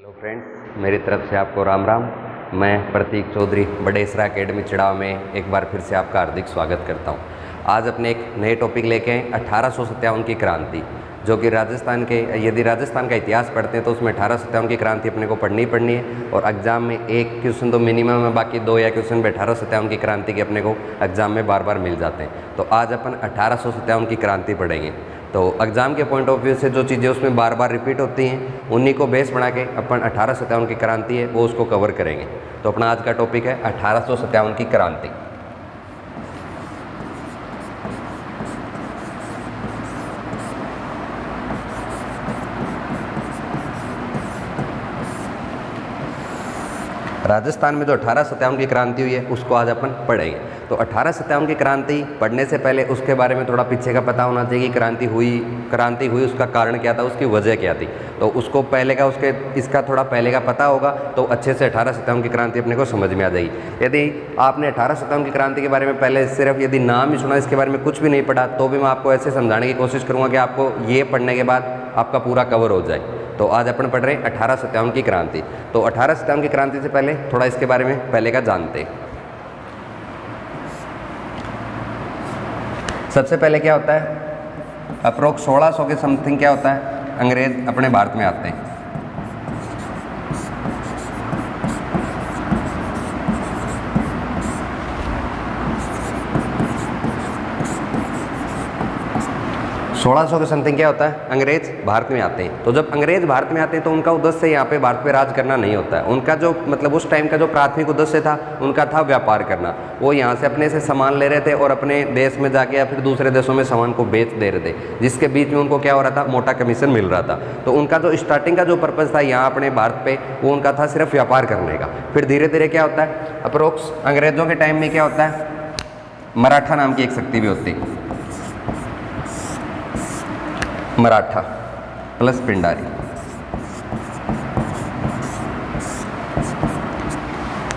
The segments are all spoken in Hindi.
हेलो फ्रेंड्स, मेरी तरफ से आपको राम राम। मैं प्रतीक चौधरी बड़ेसरा एकेडमी चिड़ाव में एक बार फिर से आपका हार्दिक स्वागत करता हूं। आज अपने एक नए टॉपिक लेके आए 1857 की क्रांति, जो कि राजस्थान के, यदि राजस्थान का इतिहास पढ़ते हैं तो उसमें 1857 की क्रांति अपने को पढ़नी ही पढ़नी है। और एग्जाम में एक क्वेश्चन तो मिनिमम है, बाकी 2 या क्वेश्चन भी 1857 की क्रांति के अपने को एग्जाम में बार बार मिल जाते हैं। तो आज अपन 1857 की क्रांति पढ़ेंगे। तो एग्ज़ाम के पॉइंट ऑफ व्यू से जो चीज़ें उसमें बार बार रिपीट होती हैं, उन्हीं को बेस बना के अपन 1857 की क्रांति है वो उसको कवर करेंगे। तो अपना आज का टॉपिक है 1857 की क्रांति। राजस्थान में जो 1857 की क्रांति हुई है उसको आज अपन पढ़ेंगे। तो 1857 की क्रांति पढ़ने से पहले उसके बारे में थोड़ा पीछे का पता होना चाहिए कि क्रांति हुई उसका कारण क्या था, उसकी वजह क्या थी। तो उसको पहले का इसका थोड़ा पहले का पता होगा तो अच्छे से 1857 की क्रांति अपने को समझ में आ जाएगी। यदि आपने 1857 की क्रांति के बारे में पहले सिर्फ यदि नाम ही सुना, इसके बारे में कुछ भी नहीं पढ़ा, तो भी मैं आपको ऐसे समझाने की कोशिश करूँगा कि आपको ये पढ़ने के बाद आपका पूरा कवर हो जाए। तो आज अपन पढ़ रहे हैं 1857 की क्रांति। तो 1857 की क्रांति से पहले थोड़ा इसके बारे में पहले का जानते हैं। सबसे पहले क्या होता है, अप्रोक्स 1600 के समथिंग क्या होता है, अंग्रेज अपने भारत में आते हैं। सोलह सौ के समथिंग क्या होता है, अंग्रेज भारत में आते हैं। तो जब अंग्रेज भारत में आते हैं तो उनका उद्देश्य यहाँ पे भारत पे राज करना नहीं होता है। उनका जो मतलब उस टाइम का जो प्राथमिक उद्देश्य था उनका था व्यापार करना। वो यहाँ से अपने से सामान ले रहे थे और अपने देश में जाके या फिर दूसरे देशों में सामान को बेच दे रहे थे, जिसके बीच में उनको क्या हो रहा था, मोटा कमीशन मिल रहा था। तो उनका जो स्टार्टिंग का जो पर्पज़ था यहाँ अपने भारत पे, वो उनका था सिर्फ व्यापार करने का। फिर धीरे धीरे क्या होता है, अप्रोक्स अंग्रेजों के टाइम में क्या होता है, मराठा नाम की एक शक्ति भी होती है, मराठा प्लस पिंडारी।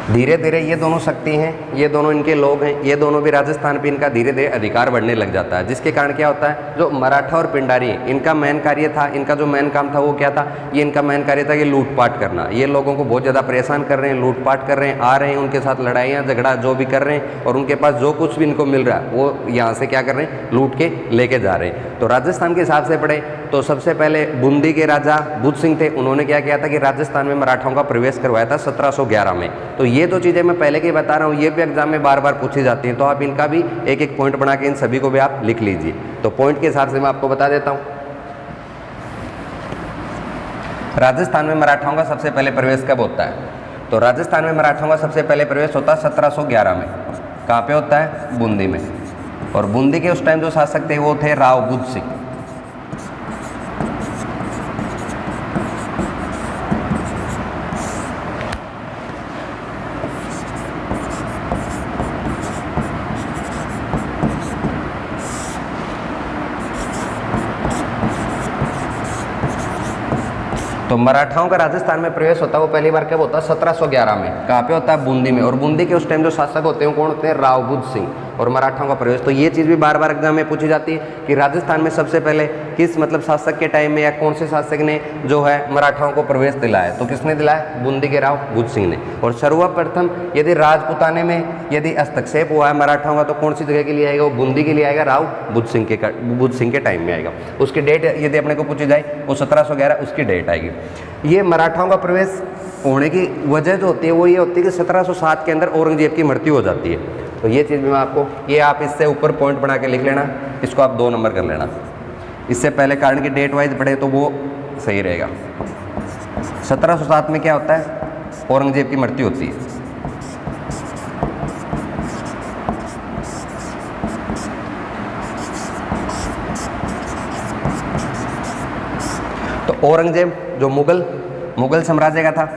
धीरे धीरे ये दोनों शक्ति हैं, ये दोनों इनके लोग हैं, ये दोनों भी राजस्थान पे इनका धीरे धीरे अधिकार बढ़ने लग जाता है। जिसके कारण क्या होता है, जो मराठा और पिंडारी हैं, इनका मेन कार्य था, इनका जो मेन काम था वो क्या था, ये इनका मेन कार्य था कि लूटपाट करना। ये लोगों को बहुत ज़्यादा परेशान कर रहे हैं, लूटपाट कर रहे हैं, आ रहे हैं, उनके साथ लड़ाइयाँ झगड़ा जो भी कर रहे हैं, और उनके पास जो कुछ भी इनको मिल रहा है वो यहाँ से क्या कर रहे हैं, लूट के लेके जा रहे हैं। तो राजस्थान के हिसाब से पढ़े तो सबसे पहले बूंदी के राजा बुद्ध सिंह थे, उन्होंने क्या किया था कि राजस्थान में मराठाओं का प्रवेश करवाया था 1711 में। तो ये जो चीज़ें मैं पहले के बता रहा हूँ ये भी एग्जाम में बार बार पूछी जाती हैं, तो आप इनका भी एक एक पॉइंट बना के इन सभी को भी आप लिख लीजिए। तो पॉइंट के हिसाब से मैं आपको बता देता हूँ। राजस्थान में मराठाओं का सबसे पहले प्रवेश कब होता है, तो राजस्थान में मराठाओं का सबसे पहले प्रवेश होता है 1711 में। कहाँ पे होता है, बूंदी में। और बूंदी के उस टाइम जो शासक थे वो थे राव बुद्ध सिंह। तो मराठाओं का राजस्थान में प्रवेश होता है वो पहली बार कब होता है, 1711 में। कहाँ पे होता है, बूंदी में। और बूंदी के उस टाइम जो शासक होते हैं कौन होते हैं, राव बुद्ध सिंह। और मराठाओं का प्रवेश, तो ये चीज़ भी बार बार एग्जाम में पूछी जाती है कि राजस्थान में सबसे पहले किस मतलब शासक के टाइम में या कौन से शासक ने जो है मराठाओं को प्रवेश दिलाया, तो किसने दिलाया, बूंदी के राव बुद्ध सिंह ने। और सर्वप्रथम यदि राजपुताने में यदि हस्तक्षेप हुआ है मराठाओं का तो कौन सी जगह के लिए आएगा, वो बूंदी के लिए आएगा, राव बुद्ध सिंह के टाइम में आएगा। उसकी डेट यदि अपने को पूछी जाए वो 1711 उसकी डेट आएगी। ये मराठाओं का प्रवेश होने की वजह जो होती है वो ये होती है कि 1707 के अंदर औरंगजेब की मृत्यु हो जाती है। तो ये चीज़ भी मैं आपको, ये आप इससे ऊपर पॉइंट बना के लिख लेना, इसको आप 2 नंबर कर लेना। इससे पहले कारण की डेट वाइज पढ़े तो वो सही रहेगा। 1707 में क्या होता है, औरंगजेब की मृत्यु होती है। तो औरंगजेब जो मुगल साम्राज्य का था,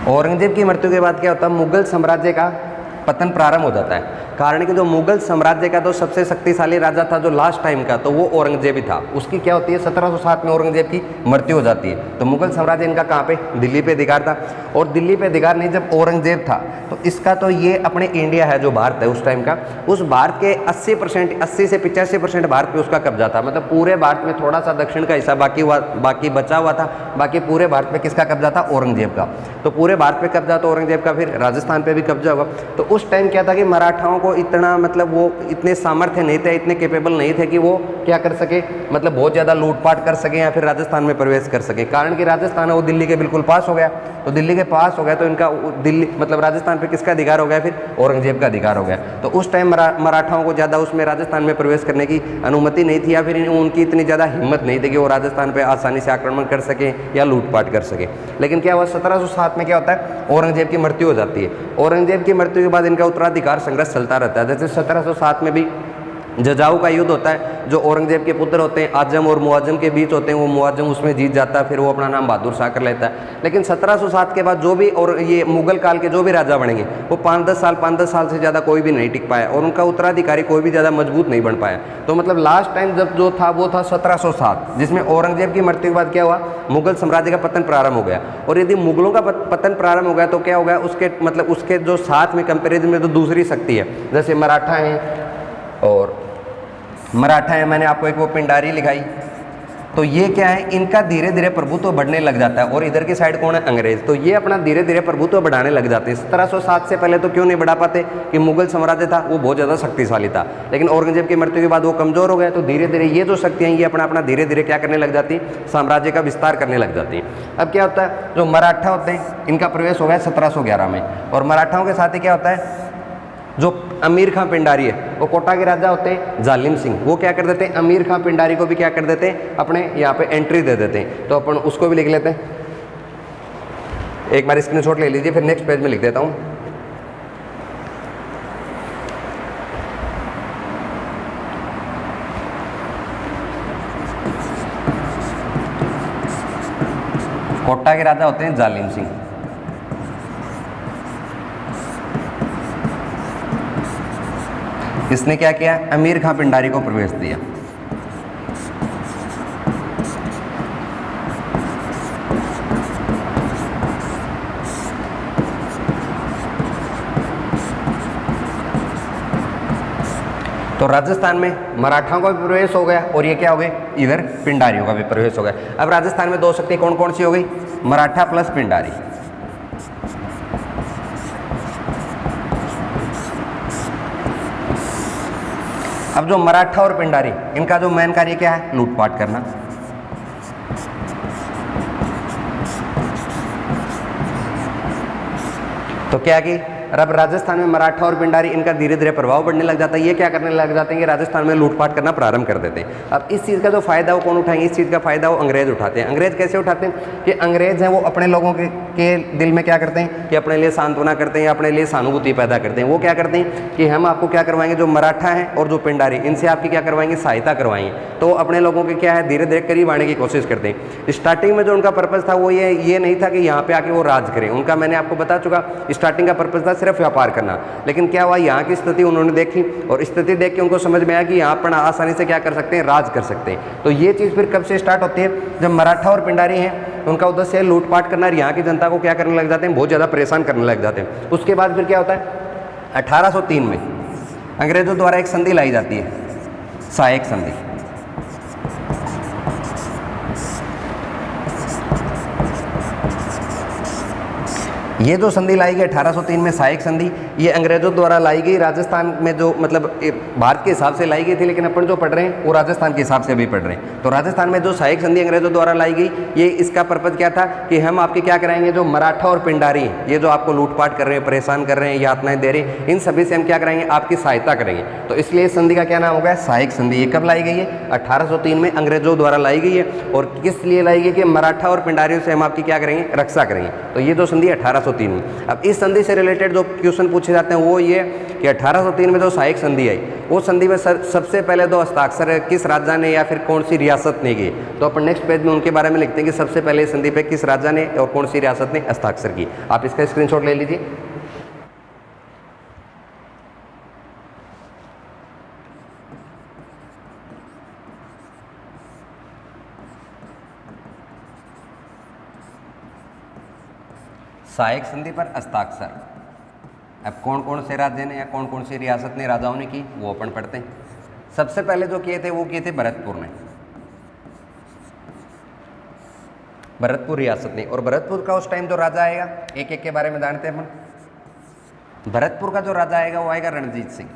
औरंगजेब की मृत्यु के बाद क्या होता है, मुगल साम्राज्य का पतन प्रारंभ हो जाता है। कारण कि जो मुगल साम्राज्य का तो सबसे शक्तिशाली राजा था जो लास्ट टाइम का, तो वो औरंगजेब ही था। उसकी क्या होती है, 1707 में औरंगजेब की मृत्यु हो जाती है। तो मुगल साम्राज्य इनका कहाँ पे, दिल्ली पे अधिकार था। और दिल्ली पे अधिकार नहीं, जब औरंगजेब था तो इसका तो ये अपने इंडिया है जो भारत है उस टाइम का, उस भारत के 80% 80 से 85% भारत पे उसका कब्जा था। मतलब पूरे भारत में थोड़ा सा दक्षिण का हिस्सा बाकी बचा हुआ था, बाकी पूरे भारत पे किसका कब्जा था, औरंगजेब का। तो पूरे भारत पे कब्जा तो औरंगजेब का, फिर राजस्थान पे भी कब्जा होगा। तो उस टाइम क्या था कि मराठाओं को इतना, मतलब वो इतने सामर्थ्य नहीं थे, इतने केपेबल नहीं थे कि वो क्या कर सके, मतलब बहुत ज़्यादा लूटपाट कर सके या फिर राजस्थान में प्रवेश कर सके। कारण कि राजस्थान है वो दिल्ली के बिल्कुल पास हो गया, तो दिल्ली के पास हो गया तो इनका दिल्ली मतलब राजस्थान पे किसका अधिकार हो गया, फिर औरंगजेब का अधिकार हो गया। तो उस टाइम मराठाओं को ज़्यादा उसमें राजस्थान में प्रवेश करने की अनुमति नहीं थी, या फिर उनकी इतनी ज़्यादा हिम्मत नहीं थी कि वो राजस्थान पे आसानी से आक्रमण कर सके या लूटपाट कर सके। लेकिन क्या हुआ, 1707 में क्या होता है, औरंगजेब की मृत्यु हो जाती है। औरंगजेब की मृत्यु के बाद इनका उत्तराधिकार संघर्ष चलता रहता है। जैसे 1707 में भी जजाऊ का युद्ध होता है, जो औरंगजेब के पुत्र होते हैं आजम और मुआजम के बीच होते हैं, वो मुआजम उसमें जीत जाता है, फिर वो अपना नाम बहादुर शाह कर लेता है। लेकिन 1707 के बाद जो भी और ये मुगल काल के जो भी राजा बनेंगे वो 5-10 साल से ज़्यादा कोई भी नहीं टिक पाया, और उनका उत्तराधिकारी कोई भी ज़्यादा मजबूत नहीं बन पाया। तो मतलब लास्ट टाइम जब जो था वो था 1707, जिसमें औरंगजेब की मृत्यु के बाद क्या हुआ, मुगल साम्राज्य का पतन प्रारंभ हो गया। और यदि मुगलों का पतन प्रारंभ हो गया तो क्या हो गया, उसके मतलब उसके जो साथ में कंपेरिजन में तो दूसरी शक्ति है, जैसे मराठा हैं, और मराठा है, मैंने आपको एक वो पिंडारी लिखाई। तो ये क्या है, इनका धीरे धीरे प्रभुत्व बढ़ने लग जाता है। और इधर की साइड कौन है, अंग्रेज। तो ये अपना धीरे धीरे प्रभुत्व बढ़ाने लग जाते हैं। 1707 से पहले तो क्यों नहीं बढ़ा पाते, कि मुगल साम्राज्य था वो बहुत ज़्यादा शक्तिशाली था, लेकिन औरंगजेब की मृत्यु के बाद वो कमजोर हो गया। तो धीरे धीरे ये जो शक्तियाँ ये अपना धीरे धीरे क्या करने लग जाती, साम्राज्य का विस्तार करने लग जाती है। अब क्या होता है, जो मराठा होते हैं इनका प्रवेश हो गया 1711 में। और मराठाओं के साथ ही क्या होता है, जो अमीर खां पिंडारी है, वो कोटा के राजा होते हैं जालिम सिंह, वो क्या कर देते हैं, अमीर खां पिंडारी को भी क्या कर देते हैं, अपने यहाँ पे एंट्री दे देते हैं। तो अपन उसको भी लिख लेते हैं, एक बार स्क्रीनशॉट ले लीजिए, फिर नेक्स्ट पेज में लिख देता हूँ। कोटा के राजा होते हैं जालिम सिंह। इसने क्या किया, अमीर खां पिंडारी को प्रवेश दिया। तो राजस्थान में मराठाओं का भी प्रवेश हो गया, और ये क्या हो गए, इधर पिंडारियों का भी प्रवेश हो गया। अब राजस्थान में दो शक्ति कौन कौन सी हो गई, मराठा प्लस पिंडारी। अब जो मराठा और पिंडारी, इनका जो मेन कार्य क्या है, लूटपाट करना। तो क्या कि अब राजस्थान में मराठा और पिंडारी इनका धीरे धीरे प्रभाव बढ़ने लग जाता है। ये क्या करने लग जाते हैं कि राजस्थान में लूटपाट करना प्रारंभ कर देते हैं। अब इस चीज़ का जो फायदा वो कौन उठाएंगे, इस चीज़ का फायदा वो अंग्रेज उठाते हैं। अंग्रेज कैसे उठाते हैं कि अंग्रेज हैं वो अपने लोगों के दिल में क्या करते हैं कि अपने लिए सांत्वना करते हैं या अपने लिए सहानुभूति पैदा करते हैं। वो क्या करते हैं कि हम आपको क्या करवाएंगे, जो मराठा है और जो पिंडारी, इनसे आपकी क्या करवाएंगे, सहायता करवाएंगे। तो अपने लोगों के क्या है, धीरे धीरे करीब आने की कोशिश करते हैं। स्टार्टिंग में जो उनका पर्पज़ था वो ये नहीं था कि यहाँ पे आके वो राज करें। उनका मैंने आपको बता चुका, स्टार्टिंग का पर्पज़ था सिर्फ व्यापार करना। लेकिन क्या हुआ, यहाँ की स्थिति उन्होंने देखी और स्थिति देख के उनको समझ में आया कि यहाँ पर आसानी से क्या कर सकते हैं, राज कर सकते हैं। तो ये चीज़ फिर कब से स्टार्ट होती है, जब मराठा और पिंडारी हैं उनका उद्देश्य है लूटपाट करना, यहाँ की जनता को क्या करने लग जाते हैं, बहुत ज़्यादा परेशान करने लग जाते हैं। उसके बाद फिर क्या होता है, 1803 में अंग्रेजों द्वारा एक संधि लाई जाती है, सहायक संधि। ये जो संधि लाई गई 1803 में, सहायक संधि, ये अंग्रेजों द्वारा लाई गई। राजस्थान में जो मतलब भारत के हिसाब से लाई गई थी, लेकिन अपन जो पढ़ रहे हैं वो राजस्थान के हिसाब से अभी पढ़ रहे हैं। तो राजस्थान में जो सहायक संधि अंग्रेजों द्वारा लाई गई, ये इसका पर्पज़ क्या था कि हम आपके क्या कराएंगे, जो मराठा और पिंडारी हैं, ये जो आपको लूटपाट कर रहे हैं, परेशान कर रहे हैं, यातनाएं दे रहे हैं, इन सभी से हम क्या कराएंगे, आपकी सहायता करेंगे। तो इसलिए इस संधि का क्या नाम हो गया, सहायक संधि। ये कब लाई गई है, 1803 में अंग्रेजों द्वारा लाई गई है। और किस लिए लाई गई कि मराठा और पिंडारियों से हम आपकी क्या करेंगे, रक्षा करेंगे। तो ये जो संधि 1803 में। अब इस संधि से रिलेटेड जो क्वेश्चन पूछे जाते हैं वो ये कि 1803 में जो सहायक संधि आई, वो संधि में सबसे पहले दो हस्ताक्षर किस राजा ने या फिर कौन सी रियासत ने किए। तो अपन नेक्स्ट पेज में उनके बारे में लिखते हैं कि सबसे पहले इस संधि पे किस राजा ने और कौन सी रियासत ने हस्ताक्षर की। आप इसका स्क्रीनशॉट ले लीजिए। सहायक संधि पर हस्ताक्षर। अब कौन कौन से राज्य ने या कौन कौन सी रियासत ने राजाओं ने की वो अपन पढ़ते हैं। सबसे पहले जो किए थे वो किए थे भरतपुर ने, भरतपुर रियासत ने। और भरतपुर का उस टाइम जो राजा आएगा एक एक के बारे में जानते हैं अपन। भरतपुर का जो राजा आएगा वो आएगा रणजीत सिंह।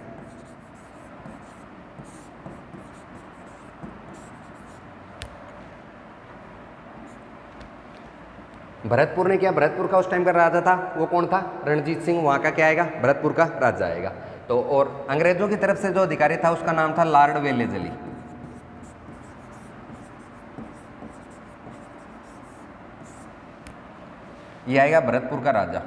भरतपुर ने क्या, भरतपुर का उस टाइम का राजा था वो कौन था, रणजीत सिंह। वहां का क्या आएगा, भरतपुर का राजा आएगा। तो और अंग्रेजों की तरफ से जो अधिकारी था उसका नाम था लॉर्ड वेलेजली। ये आएगा भरतपुर का राजा।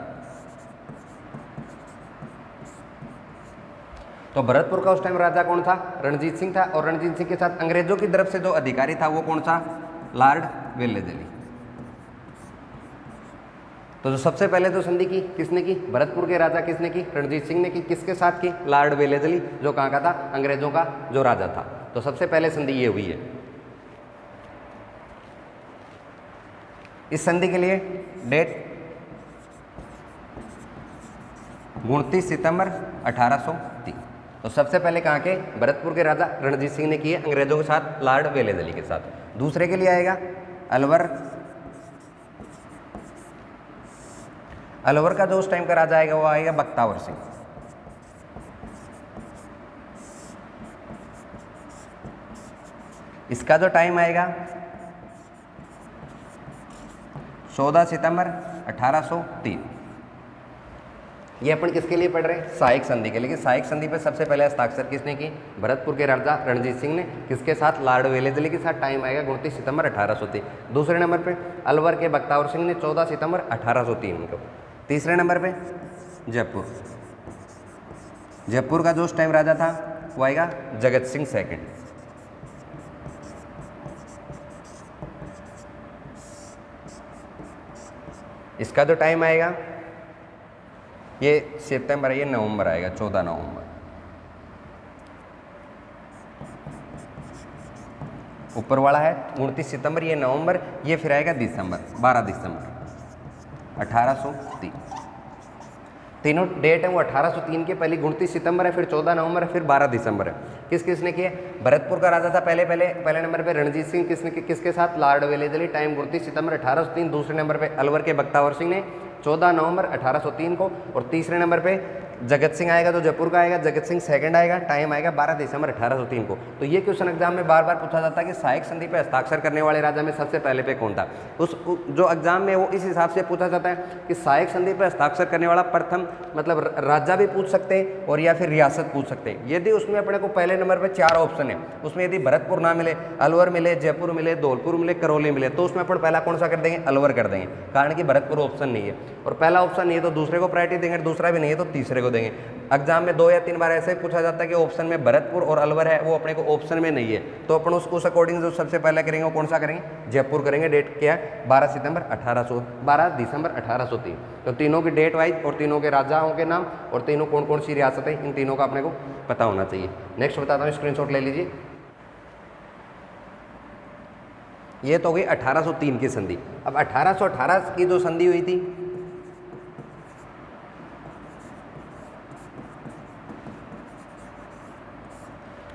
तो भरतपुर का उस टाइम राजा कौन था, रणजीत सिंह था। और रणजीत सिंह के साथ अंग्रेजों की तरफ से जो अधिकारी था वो कौन था, लॉर्ड वेलेजली। तो जो सबसे पहले जो संधि की किसने की, भरतपुर के राजा किसने की, रणजीत सिंह ने की। किसके साथ की, लॉर्ड वेलेजली, जो कहाँ का था, अंग्रेजों का जो राजा था। तो सबसे पहले संधि ये हुई है। इस संधि के लिए डेट 29 सितंबर 1803। तो सबसे पहले कहाँ के, भरतपुर के राजा रणजीत सिंह ने किए अंग्रेजों के साथ, लॉर्ड वेलेजली के साथ। दूसरे के लिए आएगा अलवर। अलवर का जो उस टाइम का राजा आएगा वो आएगा बख्तावर सिंह। इसका जो टाइम आएगा 14 सितंबर 1803। ये अपन किसके लिए पढ़ रहे हैं, सहायक संधि के लिए। सहायक संधि पे सबसे पहले हस्ताक्षर किसने की, भरतपुर के राजा रणजीत सिंह ने। किसके साथ, लॉर्ड वेलेजली के साथ। टाइम आएगा 29 सितंबर 1803। दूसरे नंबर पे अलवर के बख्तावर सिंह ने 14 सितंबर 1803 को। तीसरे नंबर पे जयपुर। जयपुर का जो उस टाइम राजा था वो आएगा जगत सिंह सेकंड। इसका जो टाइम आएगा ये सितंबर, ये नवंबर आएगा, 14 नवंबर। ऊपर वाला है 29 सितंबर, ये नवंबर, ये फिर आएगा दिसंबर, 12 दिसंबर 1803। तीनों डेट है वो 1803 के, पहले 29 सितंबर है, फिर 14 नवंबर है, फिर 12 दिसंबर है। किस किसने किए, भरतपुर का राजा था पहले नंबर पे रणजीत सिंह। किसके साथ, लॉर्ड वेलेजली। टाइम 29 सितंबर 1803। दूसरे नंबर पे अलवर के बख्तावर सिंह ने 14 नवंबर 1803 को। और तीसरे नंबर पे जगत सिंह आएगा, जो जयपुर का आएगा, जगत सिंह सेकंड आएगा। टाइम आएगा 12 दिसंबर 1803 को। तो ये क्वेश्चन एग्जाम में बार बार पूछा जाता है कि सहायक संधि पे हस्ताक्षर करने वाले राजा में सबसे पहले पे कौन था। जो एग्जाम में वो इस हिसाब से पूछा जाता है कि सहायक संधि पे हस्ताक्षर करने वाला प्रथम, मतलब राजा भी पूछ सकते हैं और या फिर रियासत पूछ सकते हैं। यदि उसमें अपने को पहले नंबर पर 4 ऑप्शन है, उसमें यदि भरतपुर ना मिले, अलवर मिले, जयपुर मिले, धौलपुर मिले, करौली मिले, तो उसमें अपन पहला कौन सा कर देंगे, अलवर कर देंगे। कारण कि भरतपुर ऑप्शन नहीं है, और पहला ऑप्शन नहीं है तो दूसरे को प्रायोरिटी देंगे, दूसरा भी नहीं है तो तीसरे को देंगे। एग्जाम में 2 या 3 बार ऐसे पूछा जाता है कि ऑप्शन में भरतपुर और अलवर है, वो अपने को ऑप्शन में नहीं है, तो अपन उस अकॉर्डिंग जो सबसे पहले करेंगे वो कौन सा करेंगे, जयपुर करेंगे। डेट क्या है, 12 दिसंबर 1803। तो तीनों की डेट वाइज और तीनों के राजाओं के नाम और तीनों कौन कौन सी रियासत है, इन तीनों का अपने को पता होना चाहिए। नेक्स्ट बताता हूँ, स्क्रीनशॉट ले लीजिए। ये तो हो गई 1803 की संधि। अब 1818 की जो संधि हुई थी,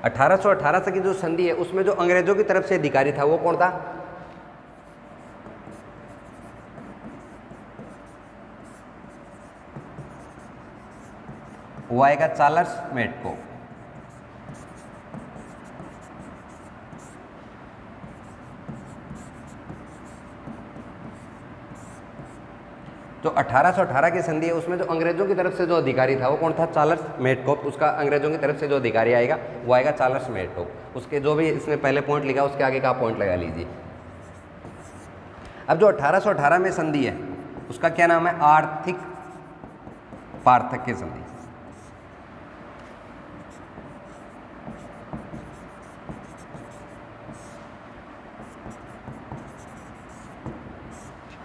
अठारह की जो संधि है उसमें जो अंग्रेजों की तरफ से अधिकारी था वो कौन था, वो आएगा चार्ल्स मेटको। जो 1818 की संधि है उसमें जो अंग्रेजों की तरफ से जो अधिकारी था वो कौन था, चार्ल्स मेटको। उसका अंग्रेजों की तरफ से जो अधिकारी आएगा वो आएगा चार्ल्स मेटको। उसके जो भी इसमें पहले पॉइंट लिखा उसके आगे का पॉइंट लगा लीजिए। अब जो 1818 में संधि है उसका क्या नाम है, आर्थिक पार्थक्य संधि।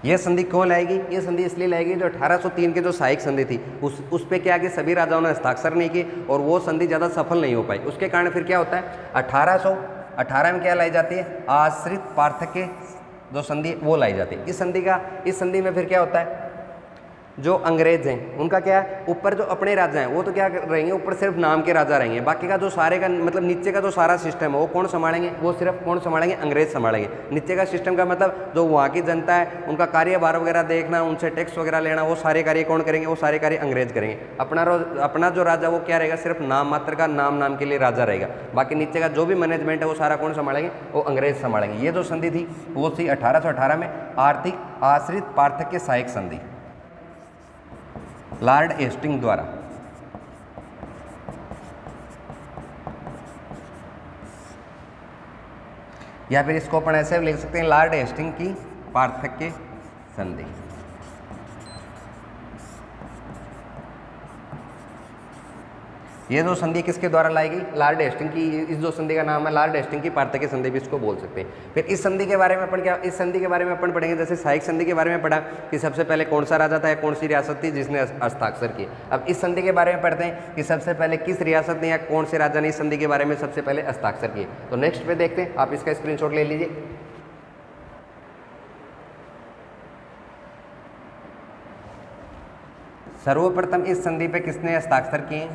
यह संधि क्यों लाएगी, ये संधि इसलिए लाएगी जो 1803 की जो सहायक संधि थी उस पे क्या कि सभी राजाओं ने हस्ताक्षर नहीं किए और वो संधि ज़्यादा सफल नहीं हो पाई। उसके कारण फिर क्या होता है, 1818 में क्या लाई जाती है, आश्रित पार्थक्य जो संधि वो लाई जाती है। इस संधि में फिर क्या होता है, जो अंग्रेज हैं उनका क्या है, ऊपर जो अपने राजा हैं वो तो क्या रहेंगे, ऊपर सिर्फ नाम के राजा रहेंगे, बाकी का जो सारे का मतलब नीचे का जो सारा सिस्टम है वो कौन संभालेंगे, वो सिर्फ कौन संभालेंगे, अंग्रेज संभालेंगे। नीचे का सिस्टम का मतलब जो वहाँ की जनता है उनका कार्यभार वगैरह देखना, उनसे टैक्स वगैरह लेना, वो सारे कार्य कौन करेंगे, वो सारे कार्य अंग्रेज करेंगे। अपना जो राजा वो क्या रहेगा, सिर्फ नाम मात्र का, नाम के लिए राजा रहेगा, बाकी नीचे का जो भी मैनेजमेंट है वो सारा कौन संभालेंगे, वो अंग्रेज संभालेंगे। ये जो संधि थी वो थी 1818 में आर्थिक आश्रित पार्थक्य सहायक संधि, लॉर्ड हेस्टिंग द्वारा। या फिर इसको अपन ऐसे लिख सकते हैं, लॉर्ड हेस्टिंग की पार्थक्य संधि। ये जो संधि किसके द्वारा लाई गई, लॉर्ड हेस्टिंग की। इस जो संधि का नाम है लॉर्ड हेस्टिंग की पार्थक्य संधि भी इसको बोल सकते हैं। फिर इस संधि के बारे में अपन क्या, इस संधि के बारे में अपन पढ़ेंगे, जैसे सहायक संधि के बारे में पढ़ा कि सबसे पहले कौन सा राजा था या कौन सी रियासत थी जिसने हस्ताक्षर किए। अब इस संधि के बारे में पढ़ते हैं कि सबसे पहले किस रियासत ने या कौन से राजा ने इस संधि के बारे में सबसे पहले हस्ताक्षर किए। तो नेक्स्ट पे देखते हैं, आप इसका स्क्रीनशॉट ले लीजिए। सर्वप्रथम इस संधि पे किसने हस्ताक्षर किए,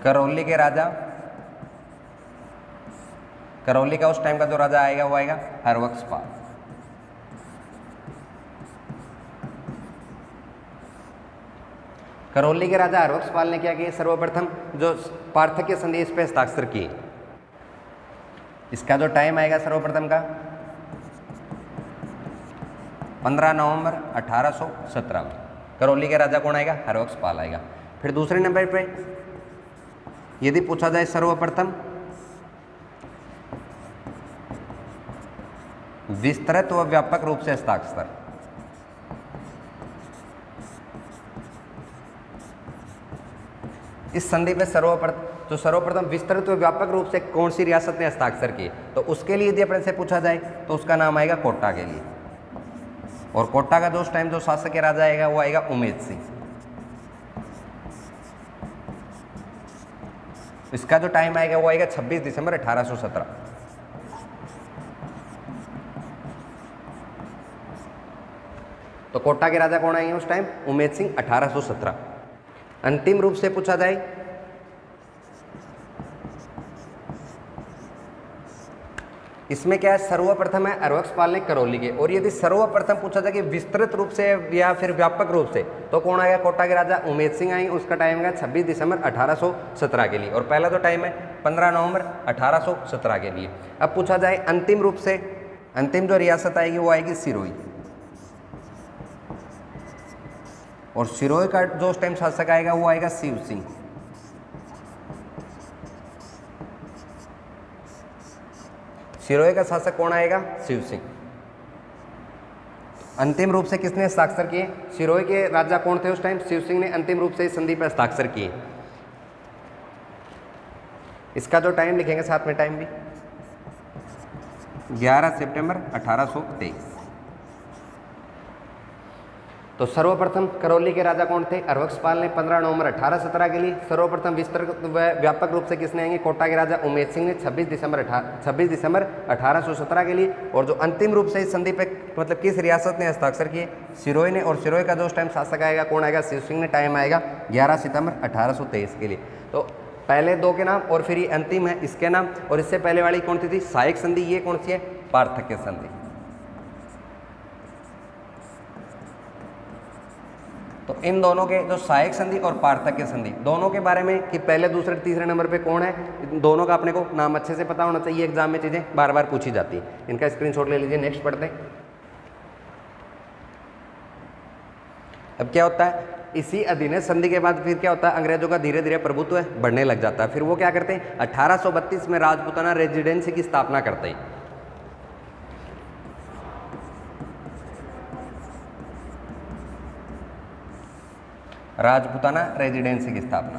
करौली के राजा, करौली का उस टाइम का जो राजा आएगा वो आएगा हरबख्शपाल। करौली के राजा हरबख्शपाल ने क्या किया, सर्वप्रथम जो पार्थक्य संधि इस पे हस्ताक्षर किए। इसका जो टाइम आएगा सर्वप्रथम का 15 नवंबर 1817 में। करौली के राजा कौन आएगा, हरबख्शपाल आएगा। फिर दूसरे नंबर पे यदि पूछा जाए सर्वप्रथम विस्तृत व व्यापक रूप से हस्ताक्षर, इस संधि पे सर्वप्रथम विस्तृत व व्यापक रूप से कौन सी रियासत ने हस्ताक्षर किए, तो उसके लिए यदि अपने से पूछा जाए तो उसका नाम आएगा कोटा के लिए। और कोटा का जो उस टाइम जो शासक के राजा आएगा वो आएगा उमेद सिंह। इसका जो टाइम आएगा वो आएगा 26 दिसंबर 1817। तो कोटा के राजा कौन आएंगे उस टाइम, उमेद सिंह 1817। अंतिम रूप से पूछा जाए इसमें क्या है, सर्वप्रथम है हरबख्शपाल ने करौली के। और यदि सर्वप्रथम पूछा जाए कि विस्तृत रूप से या फिर व्यापक रूप से, तो कौन आएगा, कोटा के राजा उमेद सिंह आएंगे। उसका टाइम है 26 दिसंबर 1817 के लिए। और पहला जो टाइम है 15 नवंबर 1817 के लिए। अब पूछा जाए अंतिम रूप से, अंतिम जो रियासत आएगी वो आएगी सिरोही। और सिरोही का जो उस टाइम शासक आएगा वो आएगा शिव सिंह। सिरोही का शासक कौन आएगा, शिव सिंह। अंतिम रूप से किसने हस्ताक्षर किए, सिरोही के राजा कौन थे उस टाइम, शिव सिंह ने अंतिम रूप से इस संधि पर हस्ताक्षर किए। इसका जो टाइम लिखेंगे साथ में टाइम भी 11 सितंबर 1823। तो सर्वप्रथम करौली के राजा कौन थे, हरबख्शपाल ने 15 नवंबर 1817 के लिए। सर्वप्रथम विस्तृत व्यापक रूप से किसने आएंगे, कोटा के राजा उमेद सिंह ने 26 दिसंबर 1817 के लिए। और जो अंतिम रूप से इस संधि पे मतलब किस रियासत ने हस्ताक्षर किए, सिरोही ने। और सिरोही का जो उस टाइम शासक आएगा कौन आएगा, शिव सिंह ने। टाइम आएगा 11 सितंबर 1823 के लिए। तो पहले दो के नाम और फिर ये अंतिम है इसके नाम। और इससे पहले वाली कौन सी थी, सहायक संधि। ये कौन सी है, पार्थक्य संधि। तो इन दोनों के जो सहायक संधि और पार्थक्य संधि दोनों के बारे में कि पहले दूसरे तीसरे नंबर पे कौन है, दोनों का अपने को नाम अच्छे से पता होना चाहिए। एग्जाम में चीज़ें बार बार पूछी जाती हैं। इनका स्क्रीनशॉट ले लीजिए। नेक्स्ट पढ़ते हैं। अब क्या होता है, इसी अधीनस्थ संधि के बाद फिर क्या होता है, अंग्रेजों का धीरे धीरे प्रभुत्व बढ़ने लग जाता है। फिर वो क्या करते हैं, 1832 में राजपूताना रेजिडेंसी की स्थापना करते हैं। राजपूताना रेजिडेंसी की स्थापना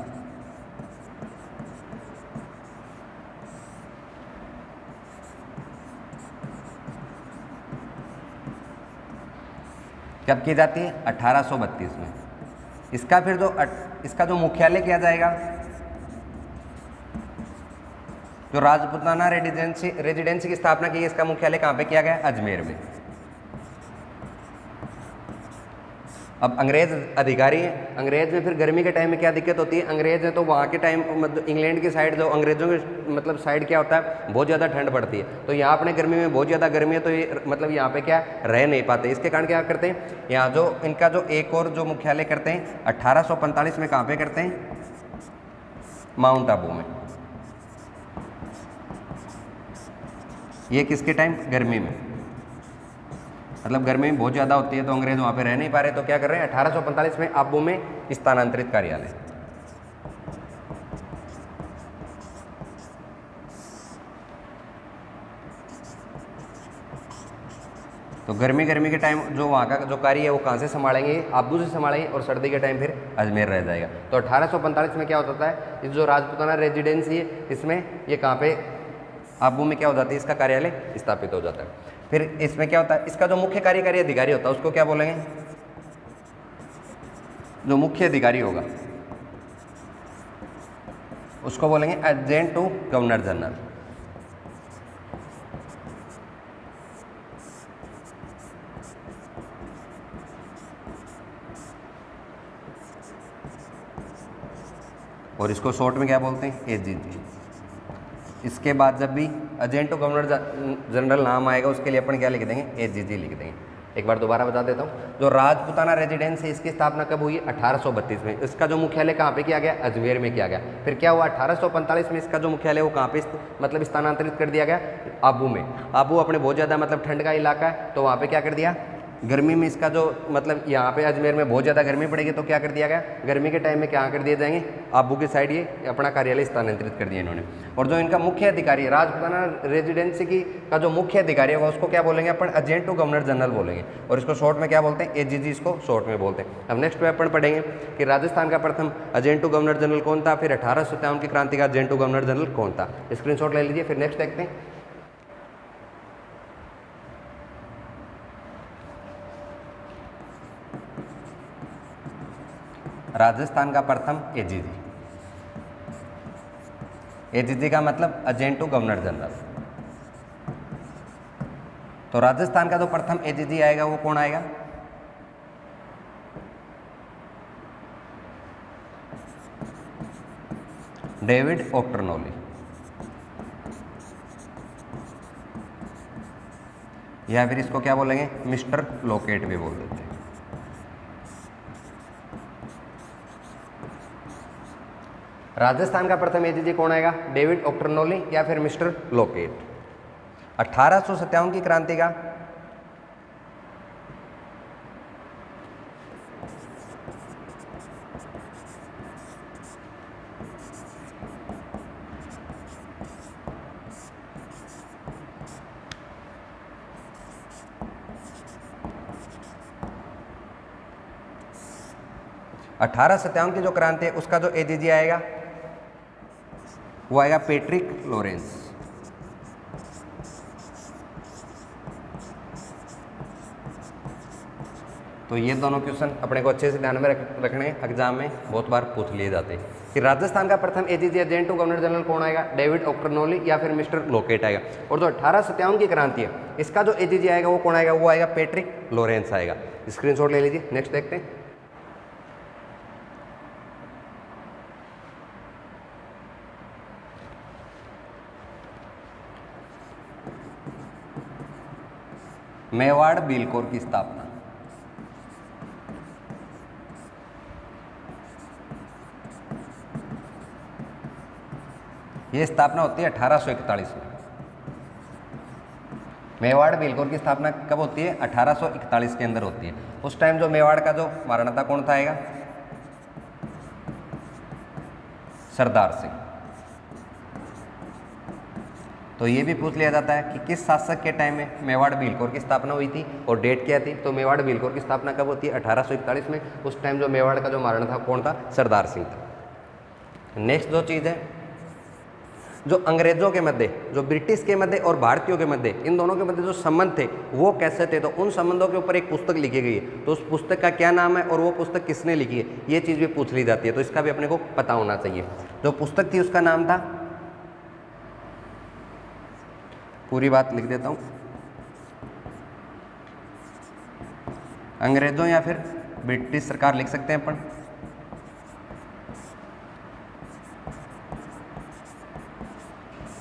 कब की जाती है, 1832 में। इसका फिर इसका जो मुख्यालय किया जाएगा, जो राजपूताना रेजिडेंसी की स्थापना की है, इसका मुख्यालय कहाँ पे किया गया, अजमेर में। अब अंग्रेज अधिकारी हैं, अंग्रेज में फिर गर्मी के टाइम में क्या दिक्कत होती है, अंग्रेज है तो वहाँ के टाइम मतलब इंग्लैंड की साइड जो अंग्रेजों के मतलब साइड क्या होता है, बहुत ज़्यादा ठंड पड़ती है, तो यहाँ अपने गर्मी में बहुत ज़्यादा गर्मी है, तो ये मतलब यहाँ पे क्या रह नहीं पाते, इसके कारण क्या करते हैं, यहाँ जो इनका जो एक और जो मुख्यालय करते हैं 1845 में कहाँ पे करते हैं, माउंट आबू में। ये किसके टाइम, गर्मी में, मतलब गर्मी बहुत ज़्यादा होती है तो अंग्रेज वहाँ पे रह नहीं पा रहे, तो क्या कर रहे हैं 1845 में आबू में स्थानांतरित कार्यालय। तो गर्मी के टाइम जो वहाँ का जो कार्य है वो कहाँ से संभालेंगे, आबू से संभालेंगे, और सर्दी के टाइम फिर अजमेर रह जाएगा। तो 1845 में क्या होता है, इस जो राजपूताना रेजिडेंसी है इसमें ये कहाँ पे, आबू में क्या हो जाती है, इसका कार्यालय स्थापित हो जाता है। फिर इसमें क्या होता है, इसका जो मुख्य कार्यकारी अधिकारी होता है उसको क्या बोलेंगे, जो मुख्य अधिकारी होगा उसको बोलेंगे एडजेंट टू गवर्नर जनरल। और इसको शॉर्ट में क्या बोलते हैं, एजीजी। इसके बाद जब भी एजेंट टू गवर्नर जनरल नाम आएगा उसके लिए अपन क्या लिख देंगे, एजीजी लिख देंगे। एक बार दोबारा बता देता हूँ, जो राजपूताना रेजिडेंस है इसकी स्थापना कब हुई, 1832 में। इसका जो मुख्यालय कहाँ पे किया गया, अजमेर में किया गया। फिर क्या हुआ 1845 में इसका जो मुख्यालय वो कहाँ पे मतलब स्थानांतरित कर दिया गया, आबू में। आबू अपने बहुत ज़्यादा मतलब ठंड का इलाका है, तो वहाँ पे क्या कर दिया, गर्मी में इसका जो मतलब यहाँ पे अजमेर में बहुत ज़्यादा गर्मी पड़ेगी तो क्या कर दिया गया, गर्मी के टाइम में क्या कर दिए जाएंगे, आबू की साइड ये अपना कार्यालय स्थानांतरित कर दिया इन्होंने। और जो इनका मुख्य अधिकारी है राजपूताना रेजिडेंसी की का जो मुख्य अधिकारी है उसको क्या बोलेंगे अपन, एजेंट टू गवर्नर जनरल बोलेंगे, और इसको शॉर्ट में क्या बोलते हैं, एजीजी इसको शॉर्ट में बोलते हैं। अब नेक्स्ट पे अपन पढ़ेंगे कि राजस्थान का प्रथम एजेंट टू गवर्नर जनरल कौन था, फिर 1857 की क्रांति का एजेंट टू गवर्नर जनरल कौन था। स्क्रीनशॉट ले लीजिए, फिर नेक्स्ट देखते हैं। राजस्थान का प्रथम एजीजी, एजीजी का मतलब एजेंट टू गवर्नर जनरल। तो राजस्थान का जो प्रथम एजीजी आएगा वो कौन आएगा, डेविड ऑक्टरनोली, या फिर इसको क्या बोलेंगे, मिस्टर लोकेट भी बोल देते हैं। राजस्थान का प्रथम एजीजी कौन आएगा, डेविड ऑक्टरनोली या फिर मिस्टर लोकेट। 1857 की क्रांति का की जो क्रांति है उसका जो एजीजी आएगा वो आएगा पैट्रिक लॉरेंस। तो ये दोनों क्वेश्चन अपने को अच्छे से ध्यान में रखने, एग्जाम में बहुत बार पूछ लिए जाते हैं कि राजस्थान का प्रथम AGG agent to governor general कौन आएगा, डेविड ऑक्टरनोली या फिर मिस्टर लोकेट आएगा। और जो 1857 की क्रांति है इसका जो एजीजी आएगा वो कौन आएगा, वो आएगा पैट्रिक लॉरेंस आएगा। स्क्रीनशॉट ले लीजिए, नेक्स्ट देखते हैं। मेवाड़ बिलकोर की स्थापना, यह स्थापना होती है 1841 में। मेवाड़ बिलकोर की स्थापना कब होती है, 1841 के अंदर होती है। उस टाइम जो मेवाड़ का जो महाराणा था कौन था आएगा, सरदार सिंह। तो ये भी पूछ लिया जाता है कि किस शासक के टाइम में मेवाड़ बिलकोर की स्थापना हुई थी और डेट क्या थी। तो मेवाड़ बिलकोर की स्थापना कब होती है, 1841 में। उस टाइम जो मेवाड़ का जो महाराणा था कौन था, सरदार सिंह था। नेक्स्ट जो चीज़ है, जो अंग्रेजों के मध्य, जो ब्रिटिश के मध्य और भारतीयों के मध्य, इन दोनों के मध्य जो संबंध थे वो कैसे थे, तो उन संबंधों के ऊपर एक पुस्तक लिखी गई है। तो उस पुस्तक का क्या नाम है और वो पुस्तक किसने लिखी है, ये चीज़ भी पूछ ली जाती है। तो इसका भी अपने को पता होना चाहिए। जो पुस्तक थी उसका नाम था, पूरी बात लिख देता हूँ, अंग्रेजों या फिर ब्रिटिश सरकार लिख सकते हैं अपन।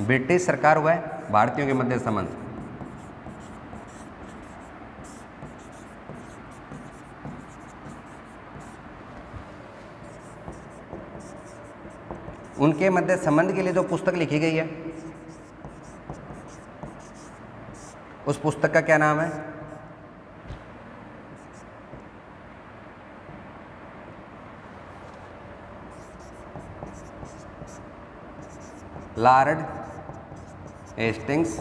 ब्रिटिश सरकार हुआ है भारतीयों के मध्य संबंध। उनके मध्य संबंध के लिए जो पुस्तक लिखी गई है उस पुस्तक का क्या नाम है? Lord Hastings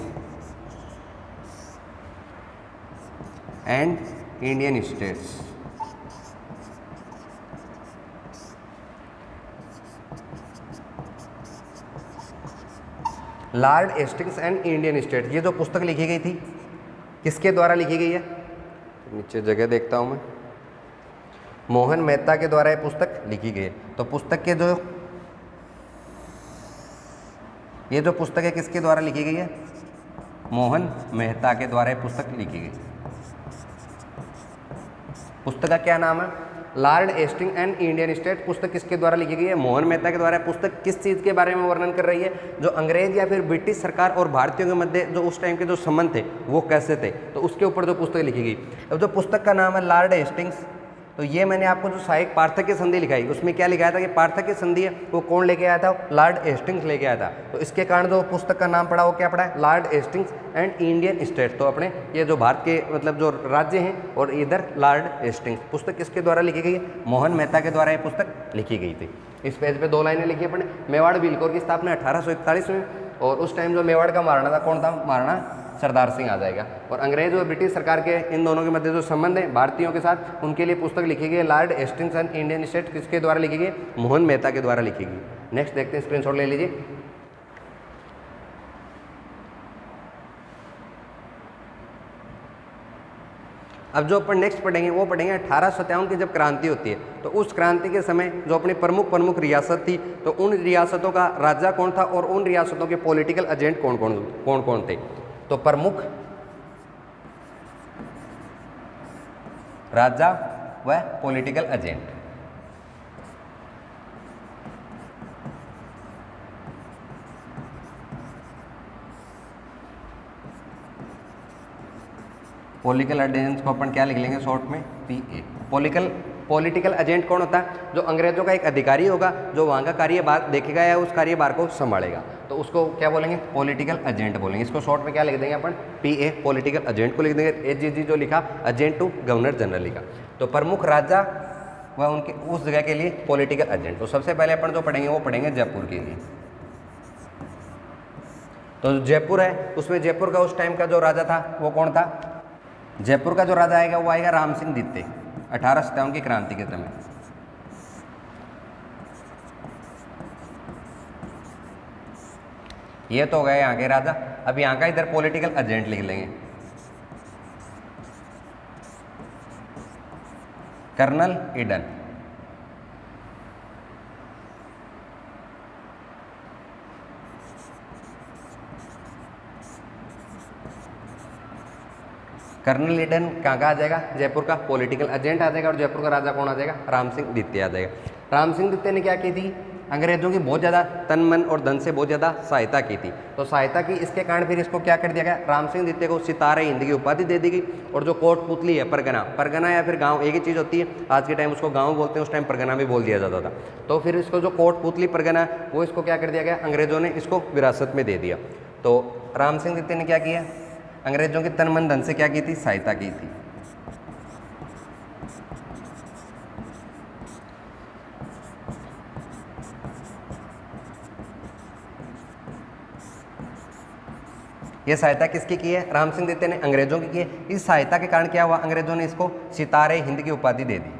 and Indian states. Lord Hastings and Indian state, ये जो पुस्तक लिखी गई थी किसके द्वारा लिखी गई है? नीचे जगह देखता हूं मैं। मोहन मेहता के द्वारा ये पुस्तक लिखी गई है। तो पुस्तक के जो ये जो पुस्तक है किसके द्वारा लिखी गई है? मोहन मेहता के द्वारा ये पुस्तक लिखी गई। पुस्तक का क्या नाम है? Lord Hastings and Indian state. पुस्तक किसके द्वारा लिखी गई है? मोहन मेहता के द्वारा। पुस्तक किस चीज़ के बारे में वर्णन कर रही है? जो अंग्रेज या फिर ब्रिटिश सरकार और भारतीयों के मध्य जो उस टाइम के जो संबंध थे वो कैसे थे, तो उसके ऊपर जो पुस्तक लिखी गई। अब जो पुस्तक का नाम है लॉर्ड हेस्टिंग्स, तो ये मैंने आपको जो सहायक पार्थक्य संधि लिखाई उसमें क्या लिखाया था कि पार्थक्य संधि है वो कौन लेके आया था? लॉर्ड हेस्टिंग्स लेके आया था। तो इसके कारण जो पुस्तक का नाम पड़ा वो क्या पड़ा है? Lord Hastings and Indian state. तो अपने ये जो भारत के मतलब जो राज्य हैं और इधर लॉर्ड हेस्टिंग्स। पुस्तक किसके द्वारा लिखी गई है? मोहन मेहता के द्वारा ये पुस्तक लिखी गई थी। इस पेज पे 2 लाइनें लिखी अपने। मेवाड़ बिलकोर की स्थापना 1841 में, और उस टाइम जो मेवाड़ का महाराणा था कौन था? महाराणा सरदार सिंह आ जाएगा। और अंग्रेज और ब्रिटिश सरकार के इन दोनों के मध्य जो संबंध है भारतीयों के साथ, उनके लिए पुस्तक लिखी गई है Lord Hastings and Indian state. किसके द्वारा लिखी गई? मोहन मेहता के द्वारा लिखी गई। नेक्स्ट देखते हैं, स्क्रीनशॉट ले लीजिए। अब जो अपन नेक्स्ट पढ़ेंगे वो पढ़ेंगे 1857 की जब क्रांति होती है, तो उस क्रांति के समय जो अपनी प्रमुख रियासत थी, तो उन रियासतों का राजा कौन था और उन रियासतों के पॉलिटिकल एजेंट कौन कौन थे? तो प्रमुख राजा व पॉलिटिकल एजेंट। पॉलिटिकल एजेंट को अपन क्या लिख लेंगे शॉर्ट में? PA। पॉलिटिकल एजेंट कौन होता है? जो अंग्रेजों का एक अधिकारी होगा जो वहाँ का कार्यभार देखेगा या उस कार्यभार को संभालेगा, तो उसको क्या बोलेंगे? पॉलिटिकल एजेंट बोलेंगे। इसको शॉर्ट में क्या लिख देंगे अपन? PA। पॉलिटिकल एजेंट को लिख देंगे। AGG जो लिखा, एजेंट टू गवर्नर जनरल लिखा। तो प्रमुख राजा व उनके उस जगह के लिए पॉलिटिकल एजेंट। तो सबसे पहले अपन जो पढ़ेंगे वो पढ़ेंगे जयपुर के लिए। तो जयपुर है, उसमें जयपुर का उस टाइम का जो राजा था वो कौन था? जयपुर का जो राजा आएगा वो आएगा राम सिंह द्वितीय, 1857 की क्रांति के समय। ये तो हो गए यहाँ के राजा। अब यहाँ का इधर पॉलिटिकल एजेंट लिख लेंगे, कर्नल ईडन। कर्नल ईडन कहाँ का आ जाएगा? जयपुर का पॉलिटिकल एजेंट आ जाएगा। और जयपुर का राजा कौन आ जाएगा? राम सिंह द्वितीय आ जाएगा। राम सिंह द्वितीय ने क्या की थी? अंग्रेजों की बहुत ज़्यादा तन मन और धन से बहुत ज़्यादा सहायता की थी। तो सहायता की, इसके कारण फिर इसको क्या कर दिया गया? राम सिंह द्वितीय को सितारे हिंद की उपाधि दे दी गई। और जो कोटपुतली है, परगना या फिर गांव एक ही चीज़ होती है। आज के टाइम उसको गांव बोलते हैं, उस टाइम परगना भी बोल दिया जाता था। तो फिर इसको जो कोटपुतली परगना वो इसको क्या कर दिया गया? अंग्रेजों ने इसको विरासत में दे दिया। तो राम सिंह द्वितीय ने क्या किया? अंग्रेजों के तन मन धन से क्या की थी? सहायता की थी। ये सहायता किसकी की है? राम सिंह द्वितीय ने अंग्रेजों की है। इस सहायता के कारण क्या हुआ? अंग्रेजों ने इसको सितारे हिंद की उपाधि दे दी।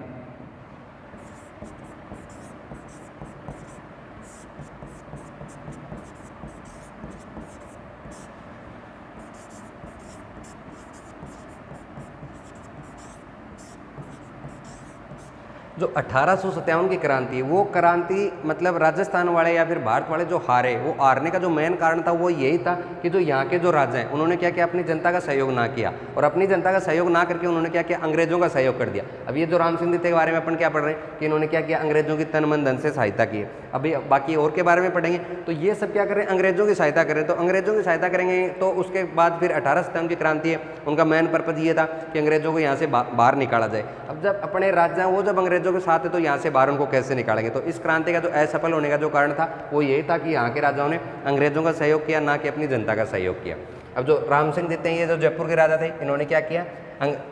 जो 1857 की क्रांति है वो क्रांति मतलब राजस्थान वाले या फिर भारत वाले जो हारे, वो हारने का जो मेन कारण था वो यही था कि जो यहाँ के जो राजा हैं उन्होंने क्या किया, अपनी जनता का सहयोग ना किया, और अपनी जनता का सहयोग ना करके उन्होंने क्या किया, अंग्रेजों का सहयोग कर दिया। अब ये जो राम सिंह द्वितीय के बारे में अपन क्या पढ़ रहे हैं कि इन्होंने क्या किया, अंग्रेजों की तन मन धन से सहायता की है। अभी बाकी और के बारे में पढ़ेंगे तो ये सब क्या करें, अंग्रेजों की सहायता करें। तो अंग्रेजों की सहायता करेंगे तो उसके बाद फिर 1857 की क्रांति है, उनका मेन पर्पज ये था कि अंग्रेजों को यहाँ से बाहर निकाला जाए। अब जब अपने राजा वो जब अंग्रेजों के साथ है तो यहाँ से बाहर उनको कैसे निकालेंगे। तो इस क्रांति का जो असफल होने का जो कारण था वो यही था कि यहाँ के राजाओं ने अंग्रेजों का सहयोग किया, ना कि अपनी जनता का सहयोग किया। अब जो राम सिंह द्वितीय हैं, ये जो जयपुर के राजा थे, इन्होंने क्या किया,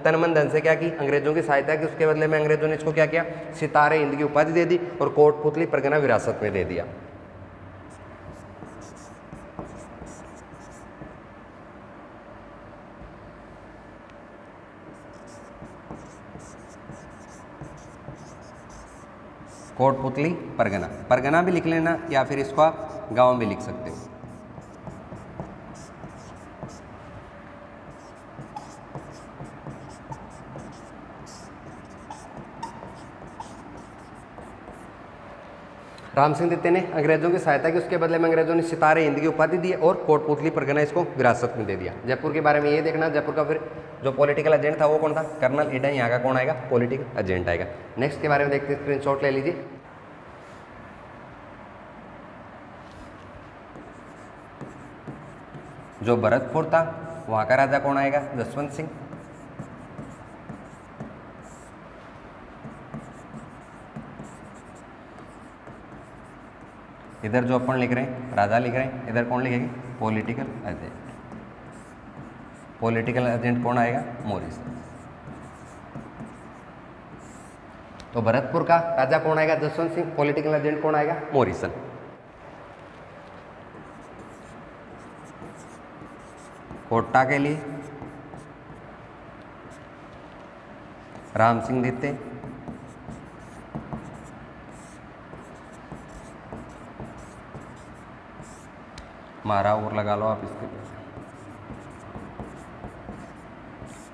तन मन धन से क्या की, अंग्रेजों की सहायता की। उसके बदले में अंग्रेजों ने इसको क्या किया, सितारे हिंद की उपाधि दे दी और कोटपुतली परगना विरासत में दे दिया। कोटपुतली परगना, परगना भी लिख लेना या फिर इसको आप गांव भी लिख सकते हो। राम सिंह द्वितीय ने अंग्रेजों की सहायता की, उसके बदले में अंग्रेजों ने सितारे हिंद की उपाधि दी और कोटपुतली परगना इसको विरासत में दे दिया। जयपुर के बारे में ये देखना, जयपुर का फिर जो पॉलिटिकल एजेंट था वो कौन था, कर्नल ईडन। यहाँ का कौन आएगा, पॉलिटिकल एजेंट आएगा। नेक्स्ट के बारे में देखते हैं, स्क्रीनशॉट ले लीजिए। जो भरतपुर था वहाँ का राजा कौन आएगा, जसवंत सिंह। इधर जो अपन लिख रहे हैं राजा लिख रहे हैं, इधर कौन लिखेंगे, पॉलिटिकल एजेंट। पॉलिटिकल एजेंट कौन आएगा, मॉरिसन। तो भरतपुर का राजा कौन आएगा, जसवंत सिंह। पॉलिटिकल एजेंट कौन आएगा, मॉरिसन। कोटा के लिए राम सिंह द्वितीय। महाराव और लगा लो आप इसके लिए,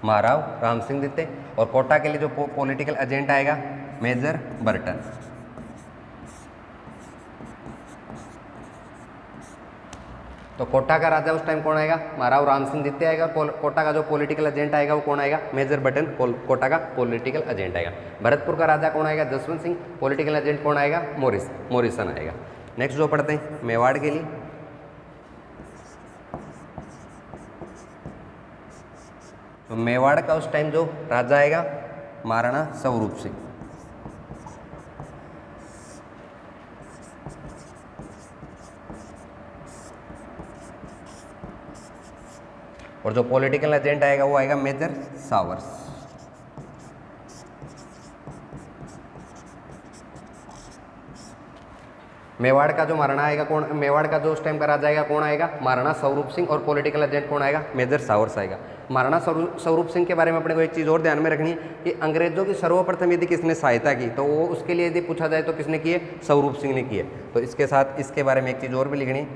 महाराव राम सिंह द्वितीय। और कोटा के लिए जो पॉलिटिकल एजेंट आएगा, मेजर बर्टन। तो कोटा का राजा उस टाइम कौन आएगा, महाराव राम सिंह द्वितीय आएगा। कोटा का जो पॉलिटिकल एजेंट आएगा वो कौन आएगा, मेजर बर्टन। कोटा का पॉलिटिकल एजेंट आएगा। भरतपुर का राजा कौन आएगा, जसवंत सिंह। पॉलिटिकल एजेंट कौन आएगा, मॉरिसन आएगा। नेक्स्ट जो पढ़ते हैं मेवाड़ के लिए, तो मेवाड़ का उस टाइम जो राजा आएगा, महाराणा स्वरूप सिंह। और जो पॉलिटिकल एजेंट आएगा वो आएगा मेजर सावर्स। मेवाड़ का जो महाराणा आएगा कौन, मेवाड़ का जो उस टाइम का राजा आएगा कौन आएगा, महाराणा स्वरूप सिंह। और पॉलिटिकल एजेंट कौन आएगा, मेजर सावर्स आएगा। महाराणा स्वरूप सिंह के बारे में अपने को एक चीज़ और ध्यान में रखनी है कि अंग्रेजों की सर्वप्रथम यदि किसने सहायता की तो वो उसके लिए यदि पूछा जाए तो किसने की है, स्वरूप सिंह ने की है। तो इसके साथ इसके बारे में एक चीज़ और भी लिखनी,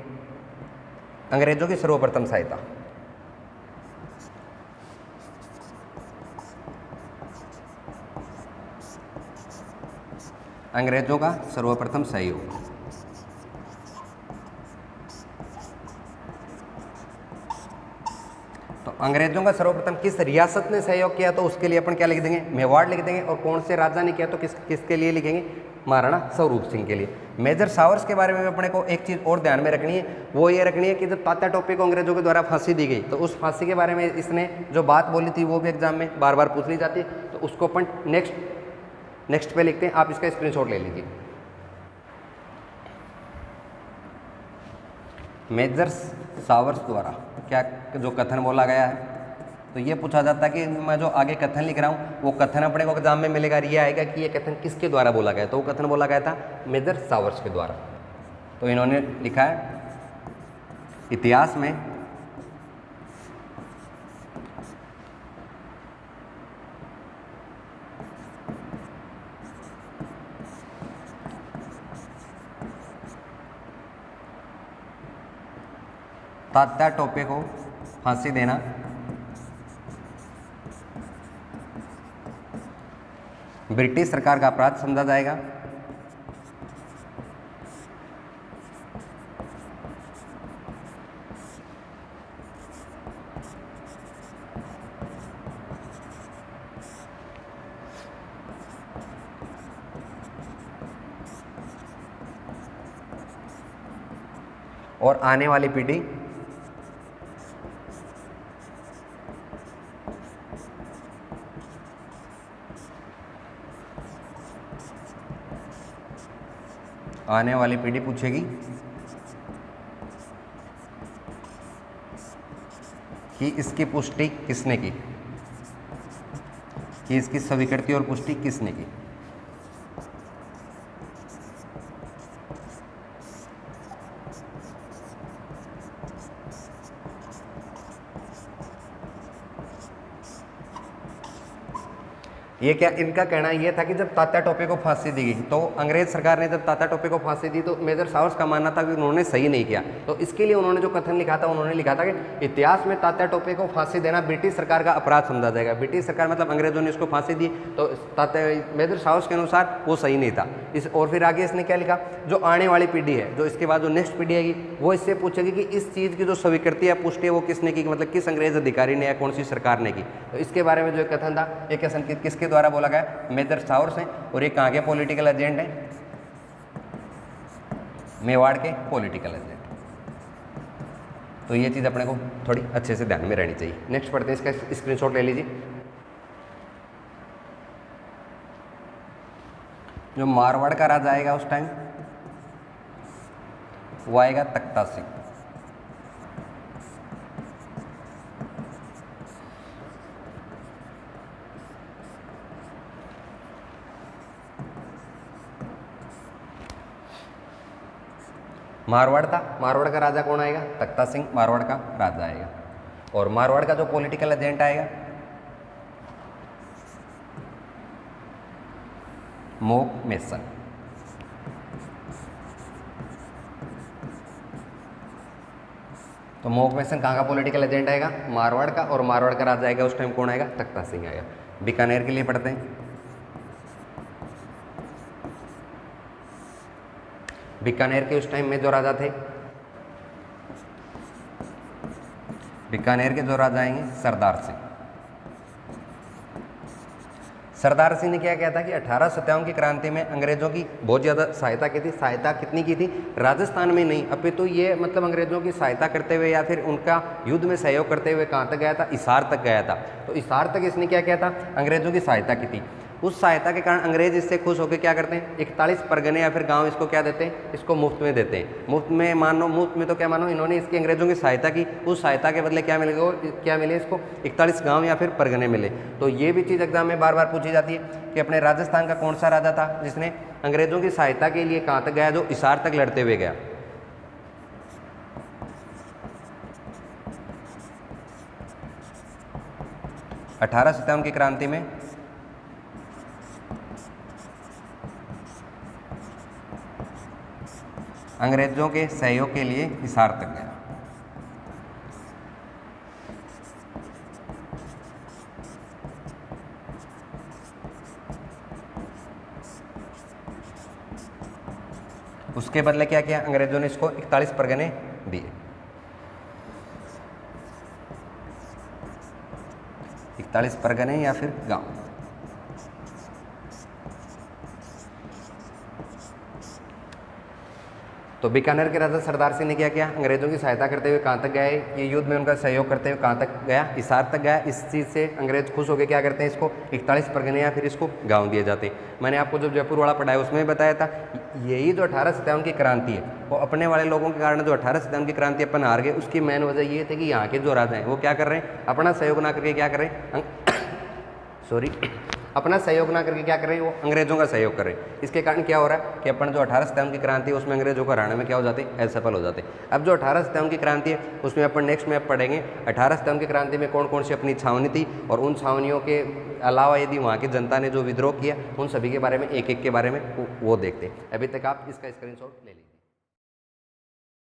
अंग्रेजों की सर्वप्रथम सहायता। अंग्रेजों का सर्वप्रथम सहयोग। तो अंग्रेजों का सर्वप्रथम किस रियासत ने सहयोग किया, तो उसके लिए अपन क्या लिख देंगे, मेवाड़ लिख देंगे। और कौन से राजा ने किया तो किसके लिए लिखेंगे, महाराणा स्वरूप सिंह के लिए। मेजर सावर्स के बारे में अपने को एक चीज़ और ध्यान में रखनी है, वो ये रखनी है कि जब तात्या टोपे को अंग्रेजों के द्वारा फांसी दी गई तो उस फांसी के बारे में इसने जो बात बोली थी वो भी एग्जाम में बार बार पूछ ली जाती है। तो उसको अपन नेक्स्ट पे लिखते हैं, आप इसका स्क्रीनशॉट ले लीजिए। मेजर सावर्स द्वारा क्या जो कथन बोला गया है, तो ये पूछा जाता है कि मैं जो आगे कथन लिख रहा हूँ वो कथन अपने को एग्जाम में मिलेगा, ये आएगा कि ये कथन किसके द्वारा बोला गया। तो वो कथन बोला गया था मेजर सावर्स के द्वारा। तो इन्होंने लिखा है इतिहास में तात्या टोपे को फांसी देना ब्रिटिश सरकार का अपराध समझा जाएगा। और आने वाली पीढ़ी पूछेगी कि इसकी पुष्टि किसने की, कि इसकी स्वीकृति और पुष्टि किसने की। ये क्या इनका कहना ये था कि जब तात्या टोपे को फांसी दी गई तो अंग्रेज सरकार ने जब तात्या टोपे को फांसी दी तो मेजर सावर्स का मानना था कि उन्होंने सही नहीं किया। तो इसके लिए उन्होंने जो कथन लिखा था, उन्होंने लिखा था कि इतिहास में तात्या टोपे को फांसी देना ब्रिटिश सरकार का अपराध समझा जाएगा। ब्रिटिश सरकार मतलब अंग्रेजों ने इसको फांसी दी, तो मेजर सावर्स के अनुसार वो सही नहीं था। और फिर आगे इसने क्या लिखा, जो आने वाली पीढ़ी है, जो इसके बाद जो नेक्स्ट पीढ़ी आएगी, वो इससे पूछेगी कि इस चीज़ की जो स्वीकृति या पुष्टि है वो किसने की, मतलब किस अंग्रेज अधिकारी ने या कौन सी सरकार ने की। तो इसके बारे में जो कथन था, ये कथन किसके द्वारा बोला गया, मेजर सावर्स हैं। और ये कहाँ के पॉलिटिकल एजेंट हैं, मेवाड़ के पॉलिटिकल एजेंट। तो ये चीज़ अपने को थोड़ी अच्छे से ध्यान में रहनी चाहिए। नेक्स्ट पढ़ते हैं, इसका स्क्रीनशॉट ले लीजिए। जो मारवाड़ का राजा आएगा उस टाइम वो आएगा तख्ता सिंह। मारवाड़ था, मारवाड़ का राजा कौन आएगा, तख्ता सिंह मारवाड़ का राजा आएगा। और मारवाड़ का जो पॉलिटिकल एजेंट आएगा मोक मेसन। तो मोक मेसन कहाँ का पॉलिटिकल एजेंट आएगा, मारवाड़ का। और मारवाड़ का राजा आएगा उस टाइम कौन आएगा, तख्ता सिंह आएगा। बीकानेर के लिए पढ़ते हैं। बीकानेर के उस टाइम में जो राजा थे, बीकानेर के जो राजा आएंगे सरदार सिंह। सरदार सिंह ने क्या किया था कि 1857 की क्रांति में अंग्रेजों की बहुत ज़्यादा सहायता की थी। सहायता कितनी की थी, राजस्थान में नहीं, अपितु ये मतलब अंग्रेजों की सहायता करते हुए या फिर उनका युद्ध में सहयोग करते हुए कहाँ तक गया था, हिसार तक गया था। तो हिसार तक इसने क्या किया था, अंग्रेजों की सहायता की थी। उस सहायता के कारण अंग्रेज इससे खुश होकर क्या करते हैं, 41 परगने या फिर गांव इसको क्या देते हैं, इसको मुफ्त में देते हैं। मुफ्त में मानो, मुफ्त में तो क्या मानो, इन्होंने इसकी अंग्रेजों की सहायता की, उस सहायता के बदले क्या मिलेगा, क्या मिले इसको, 41 गांव या फिर परगने मिले। तो ये भी चीज़ एग्जाम में बार बार पूछी जाती है कि अपने राजस्थान का कौन सा राजा था जिसने अंग्रेजों की सहायता के लिए कहाँ तक गया, जो हिसार तक लड़ते हुए गया। अठारह की क्रांति में अंग्रेजों के सहयोग के लिए हिसार तक गया। उसके बदले क्या किया, अंग्रेजों ने इसको 41 परगने दिए। 41 परगने या फिर गांव। तो बीकानेर के राजा सरदार सिंह ने क्या किया, अंग्रेजों की सहायता करते हुए कहाँ तक गए, ये युद्ध में उनका सहयोग करते हुए कहाँ तक गया, हिसार तक गया। इस चीज़ से अंग्रेज खुश होकर क्या करते हैं, इसको 41 परगने या फिर इसको गांव दिए जाते हैं। मैंने आपको जो जयपुर वाला पढ़ाया उसमें बताया था, यही जो 1857 की क्रांति है वो अपने वाले लोगों के कारण जो 1857 की क्रांति अपन हार गए, उसकी मेन वजह ये थी कि यहाँ के जो राजा हैं वो क्या कर रहे हैं, अपना सहयोग ना करके क्या कर रहे हैं, अपना सहयोग ना करके क्या कर रहे हैं, वो अंग्रेजों का सहयोग कर रहे हैं। इसके कारण क्या हो रहा है कि अपन जो 1857 की क्रांति है उसमें अंग्रेजों को हराने में क्या हो जाते हैं, असफल हो जाते हैं। अब जो 1857 की क्रांति है उसमें अपन नेक्स्ट में पढ़ेंगे 1857 की क्रांति में कौन कौन सी अपनी छावनी थी, और उन छावनियों के अलावा यदि वहाँ की जनता ने जो विद्रोह किया उन सभी के बारे में, एक एक के बारे में वो देखते हैं। अभी तक आप इसका स्क्रीनशॉट ले लीजिए।